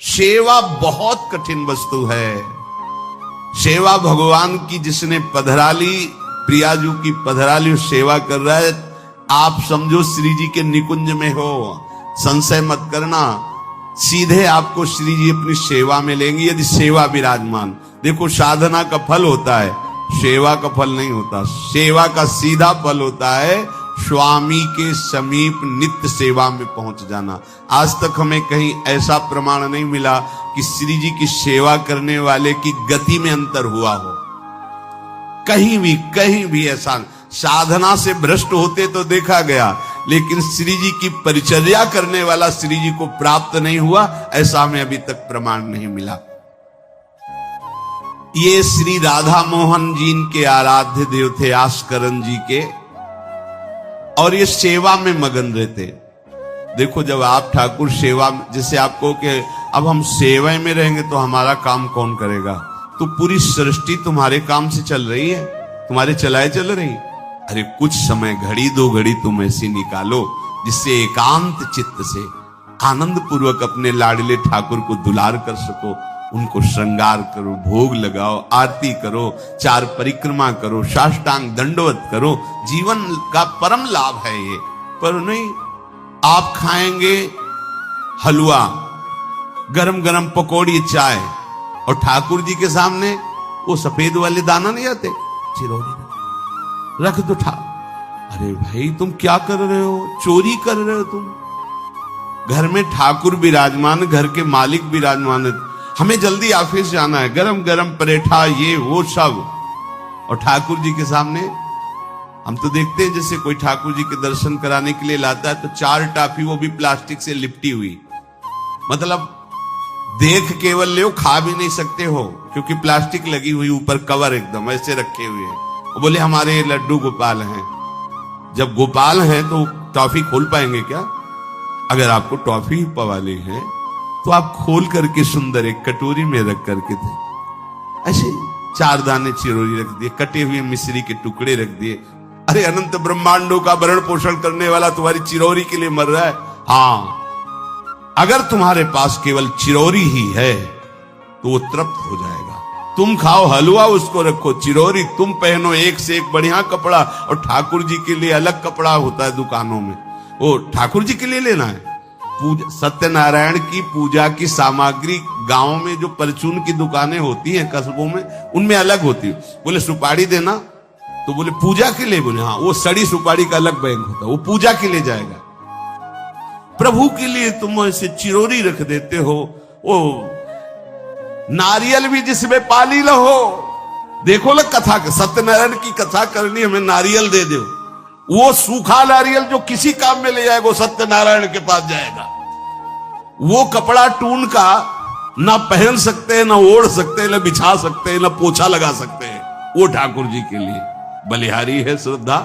सेवा बहुत कठिन वस्तु है। सेवा भगवान की जिसने पधराली, प्रियाजू की पधराली सेवा कर रहा है, आप समझो श्री जी के निकुंज में हो, संशय मत करना, सीधे आपको श्री जी अपनी सेवा में लेंगे यदि सेवा विराजमान। देखो साधना का फल होता है, सेवा का फल नहीं होता। सेवा का सीधा फल होता है स्वामी के समीप नित्य सेवा में पहुंच जाना। आज तक हमें कहीं ऐसा प्रमाण नहीं मिला कि श्री जी की सेवा करने वाले की गति में अंतर हुआ हो। कहीं भी ऐसा साधना से भ्रष्ट होते तो देखा गया, लेकिन श्री जी की परिचर्या करने वाला श्री जी को प्राप्त नहीं हुआ, ऐसा हमें अभी तक प्रमाण नहीं मिला। ये श्री राधा मोहन जी के आराध्य देव थे, आस्करन जी के, और ये सेवा में मगन रहते। देखो जब आप ठाकुर सेवा, जैसे आपको कि अब हम सेवा में रहेंगे तो हमारा काम कौन करेगा, तो पूरी सृष्टि तुम्हारे काम से चल रही है, तुम्हारे चलाए चल रही। अरे कुछ समय, घड़ी दो घड़ी तुम ऐसी निकालो जिससे एकांत चित्त से आनंद पूर्वक अपने लाडले ठाकुर को दुलार कर सको। उनको श्रृंगार करो, भोग लगाओ, आरती करो, 4 परिक्रमा करो, साष्टांग दंडवत करो। जीवन का परम लाभ है ये। पर नहीं, आप खाएंगे हलवा, गरम गरम पकौड़ी, चाय, और ठाकुर जी के सामने वो सफेद वाले दाना नहीं आते, चिरौरी रख दो। अरे भाई तुम क्या कर रहे हो, चोरी कर रहे हो तुम। घर में ठाकुर विराजमान, घर के मालिक विराजमान, हमें जल्दी ऑफिस जाना है, गरम गरम परेठा, ये वो सब, और ठाकुर जी के सामने। हम तो देखते हैं जैसे कोई ठाकुर जी के दर्शन कराने के लिए लाता है तो 4 टाफी, वो भी प्लास्टिक से लिपटी हुई, मतलब देख केवल ले, खा भी नहीं सकते हो क्योंकि प्लास्टिक लगी हुई, ऊपर कवर एकदम ऐसे रखे हुए हैं। बोले हमारे लड्डू गोपाल हैं। जब गोपाल हैं तो टॉफी खोल पाएंगे क्या? अगर आपको टॉफी पवाली है तो आप खोल करके सुंदर एक कटोरी में रख करके थे, ऐसे 4 दाने चिरौरी रख दिए, कटे हुए मिश्री के टुकड़े रख दिए। अरे अनंत ब्रह्मांडों का भरण पोषण करने वाला तुम्हारी चिरौरी के लिए मर रहा है। हाँ, अगर तुम्हारे पास केवल चिरौरी ही है तो वो तृप्त हो जाएगा। तुम खाओ हलवा, उसको रखो, चिरौरी तुम पहनो, एक से एक बढ़िया कपड़ा, और ठाकुर जी के लिए अलग कपड़ा होता है दुकानों में, वो ठाकुर जी के लिए लेना है। सत्यनारायण की पूजा की सामग्री गांव में जो परचून की दुकानें होती हैं कस्बों में, उनमें अलग होती है। बोले सुपारी देना, तो बोले पूजा के लिए, बोले हाँ, वो सड़ी सुपारी का अलग बैंक होता है, वो पूजा के लिए जाएगा। प्रभु के लिए तुम ऐसे चिरौरी रख देते हो। वो नारियल भी जिसमें पाली लो, देखो ना कथा, सत्यनारायण की कथा करनी, हमें नारियल दे दो। वो सूखा नारियल जो किसी काम में ले जाएगा, वो सत्यनारायण के पास जाएगा। वो कपड़ा टून का ना पहन सकते हैं, ना ओढ़ सकते हैं, ना बिछा सकते हैं, ना पोछा लगा सकते हैं, वो ठाकुर जी के लिए बलिहारी है श्रद्धा।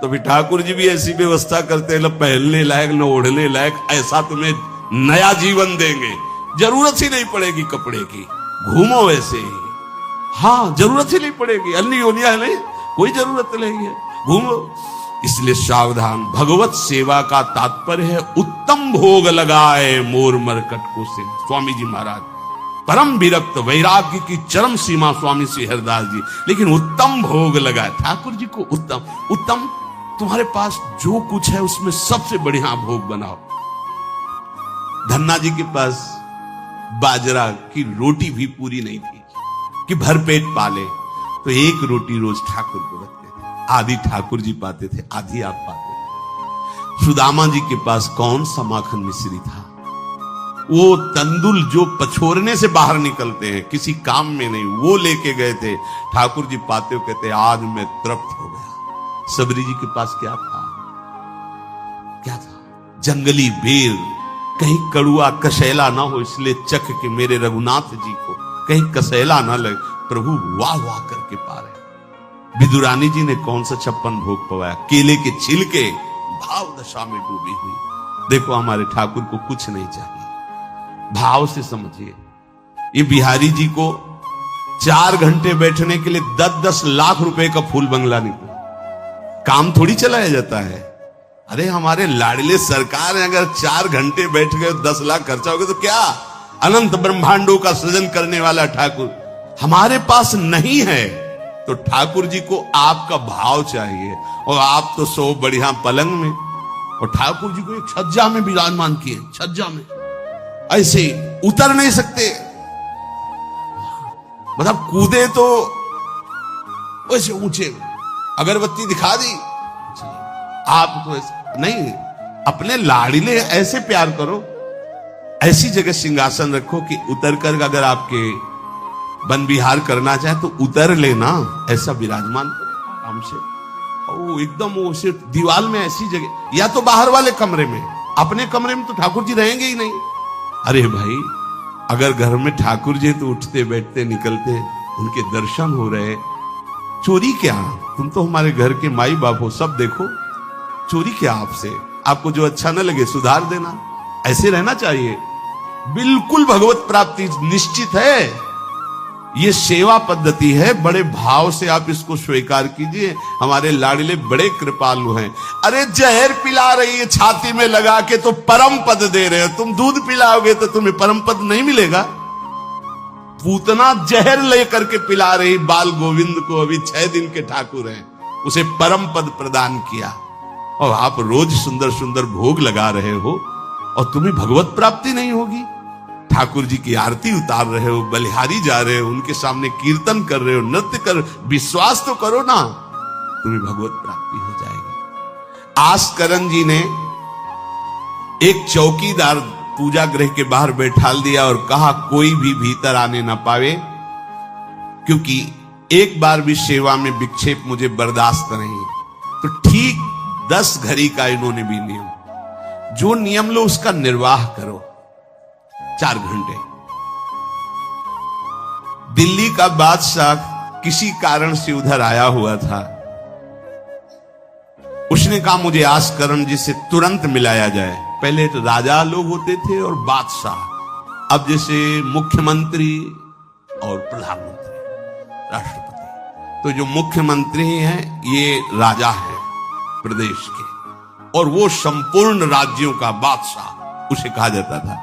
तो भी ठाकुर जी भी ऐसी व्यवस्था करते हैं, ना पहनने लायक ना ओढ़ने लायक, ऐसा तुम्हें नया जीवन देंगे, जरूरत ही नहीं पड़ेगी कपड़े की, घूमो वैसे ही। हाँ, जरूरत ही नहीं पड़ेगी, अन्य योनिया नहीं, कोई जरूरत नहीं है, घूमो। इसलिए सावधान। भगवत सेवा का तात्पर्य है उत्तम भोग लगाए मोर मरकट को से। स्वामी जी महाराज परम विरक्त, वैराग्य की चरम सीमा स्वामी श्री हरिदास जी, लेकिन उत्तम भोग लगाए ठाकुर जी को। उत्तम तुम्हारे पास जो कुछ है उसमें सबसे बढ़िया भोग बनाओ। धन्ना जी के पास बाजरा की रोटी भी पूरी नहीं थी कि भरपेट पाले, तो 1 रोटी रोज ठाकुर को रखते थे। आधी ठाकुर जी पाते थे, आधी आप पाते थे। सुदामा जी के पास कौन सा माखन मिश्री था? वो तंदुल जो पछोरने से बाहर निकलते हैं, किसी काम में नहीं, वो लेके गए थे। ठाकुर जी पाते हो कहते आज मैं तृप्त हो गया। सबरी जी के पास क्या था? क्या था? जंगली बेर, कहीं कड़ुआ कसेला ना हो, इसलिए चख के मेरे रघुनाथ जी को कहीं कसेला ना लगे। प्रभु वाह वाह करके पा रहे। विदुरानी जी ने कौन सा 56 भोग पवाया? केले के छिलके, भाव दशा में डूबी हुई। देखो हमारे ठाकुर को कुछ नहीं चाहिए, भाव से समझिए। ये बिहारी जी को 4 घंटे बैठने के लिए 10-10 लाख रुपए का फूल बंगला निकला, काम थोड़ी चलाया जाता है। अरे हमारे लाडले सरकार है, अगर 4 घंटे बैठ गए 10 लाख खर्चा हो गया तो क्या? अनंत ब्रह्मांडों का सृजन करने वाला ठाकुर हमारे पास नहीं है, तो ठाकुर जी को आपका भाव चाहिए। और आप तो सो बढ़िया पलंग में, और ठाकुर जी को एक छज्जा में विराजमान किए, छज्जा में ऐसे उतर नहीं सकते, मतलब कूदे तो वैसे ऊंचे, अगरबत्ती दिखा दी, आप तो नहीं, अपने लाड़िले ऐसे प्यार करो, ऐसी जगह सिंहासन रखो कि उतर कर अगर आपके वन विहार करना चाहे तो उतर लेना, ऐसा विराजमान करो आराम से। ओ एकदम वो सिर्फ दीवार में ऐसी जगह, या तो बाहर वाले कमरे में, अपने कमरे में तो ठाकुर जी रहेंगे ही नहीं। अरे भाई, अगर घर में ठाकुर जी तो उठते बैठते निकलते, उनके दर्शन हो रहे, चोरी क्या? तुम तो हमारे घर के माई बाप हो, सब देखो, चोरी क्या आपसे? आपको जो अच्छा न लगे सुधार देना, ऐसे रहना चाहिए। बिल्कुल भगवत प्राप्ति निश्चित है, ये सेवा पद्धति है, बड़े भाव से आप इसको स्वीकार कीजिए। हमारे लाडले बड़े कृपालु हैं। अरे जहर पिला रही है छाती में लगा के तो परम पद दे रहे हो, तुम दूध पिलाओगे तो तुम्हें परम पद नहीं मिलेगा। पूतना जहर लेकर के पिला रही बाल गोविंद को, अभी 6 दिन के ठाकुर हैं, उसे परम पद प्रदान किया, और आप रोज सुंदर सुंदर भोग लगा रहे हो और तुम्हें भगवत प्राप्ति नहीं होगी। ठाकुर जी की आरती उतार रहे हो, बलिहारी जा रहे हो, उनके सामने कीर्तन कर रहे हो, नृत्य कर, विश्वास तो करो ना, तुम्हें भगवत प्राप्ति हो जाएगी। आस्करन जी ने एक चौकीदार पूजा गृह के बाहर बैठाल दिया और कहा कोई भी भीतर आने ना पावे, क्योंकि एक बार भी सेवा में विक्षेप मुझे बर्दाश्त नहीं। तो ठीक 10 घड़ी का इन्होंने भी नियम, जो नियम लो उसका निर्वाह करो, 4 घंटे। दिल्ली का बादशाह किसी कारण से उधर आया हुआ था, उसने कहा मुझे आस्करण जी से तुरंत मिलाया जाए। पहले तो राजा लोग होते थे और बादशाह, अब जैसे मुख्यमंत्री और प्रधानमंत्री, राष्ट्रपति। तो जो मुख्यमंत्री हैं ये राजा है प्रदेश के, और वो संपूर्ण राज्यों का बादशाह उसे कहा जाता था।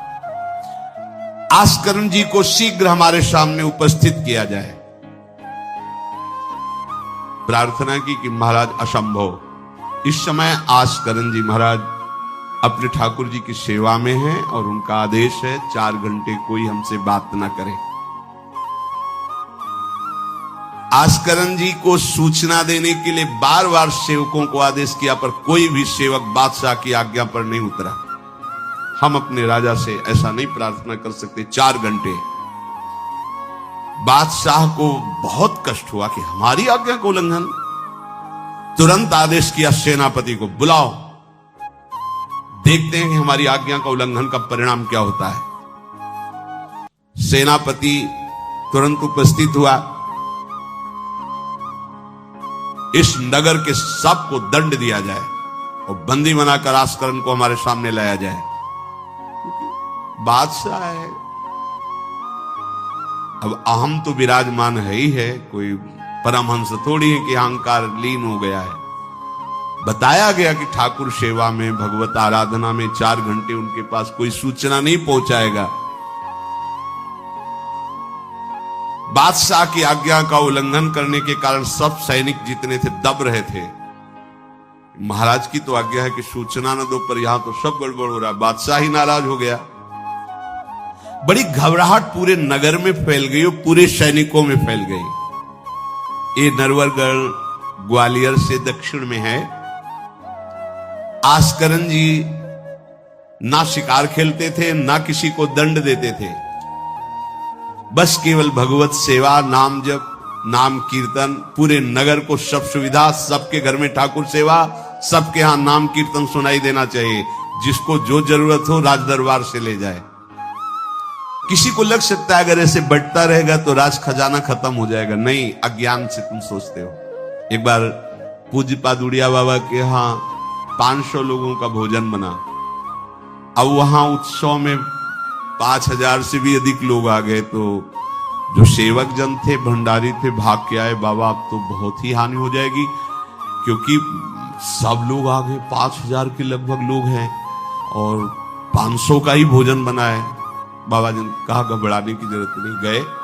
आस्करण जी को शीघ्र हमारे सामने उपस्थित किया जाए। प्रार्थना की कि महाराज असंभव, इस समय आस्करण जी महाराज अपने ठाकुर जी की सेवा में हैं और उनका आदेश है 4 घंटे कोई हमसे बात ना करे। आस्करण जी को सूचना देने के लिए बार बार सेवकों को आदेश किया, पर कोई भी सेवक बादशाह की आज्ञा पर नहीं उतरा। हम अपने राजा से ऐसा नहीं प्रार्थना कर सकते 4 घंटे। बादशाह को बहुत कष्ट हुआ कि हमारी आज्ञा का उल्लंघन। तुरंत आदेश किया सेनापति को बुलाओ, देखते हैं कि हमारी आज्ञा का उल्लंघन का परिणाम क्या होता है। सेनापति तुरंत उपस्थित हुआ। इस नगर के सबको दंड दिया जाए और बंदी बनाकर आस्करण को हमारे सामने लाया जाए। बादशाह है, अब अहम तो विराजमान है ही है, कोई परमहंस थोड़ी है कि अहंकार लीन हो गया है। बताया गया कि ठाकुर सेवा में, भगवत आराधना में 4 घंटे उनके पास कोई सूचना नहीं पहुंचाएगा। बादशाह की आज्ञा का उल्लंघन करने के कारण सब सैनिक जितने थे दब रहे थे। महाराज की तो आज्ञा है कि सूचना न दो, पर यहां तो सब गड़बड़ हो रहा है। बादशाह ही नाराज हो गया। बड़ी घबराहट पूरे नगर में फैल गई और पूरे सैनिकों में फैल गई। ये नरवरगढ़ ग्वालियर से दक्षिण में है। आस्करण जी ना शिकार खेलते थे, ना किसी को दंड देते थे, बस केवल भगवत सेवा, नाम जप, नाम कीर्तन, पूरे नगर को सब सुविधा, सबके घर में ठाकुर सेवा, सबके यहां नाम कीर्तन सुनाई देना चाहिए। जिसको जो जरूरत हो राज दरबार से ले जाए। किसी को लग सकता है अगर ऐसे बढ़ता रहेगा तो राज खजाना खत्म हो जाएगा। नहीं, अज्ञान से तुम सोचते हो। एक बार पूज्य पादुड़िया बाबा के यहां 500 लोगों का भोजन बना। अब वहां उत्सव में 5000 से भी अधिक लोग आ गए, तो जो सेवक जन थे, भंडारी थे, भाग के आए, बाबा अब तो बहुत ही हानि हो जाएगी, क्योंकि सब लोग आ गए, 5000 के लगभग लोग हैं और 500 का ही भोजन बना है। बाबा जी ने कहा घबराने की जरूरत नहीं, गए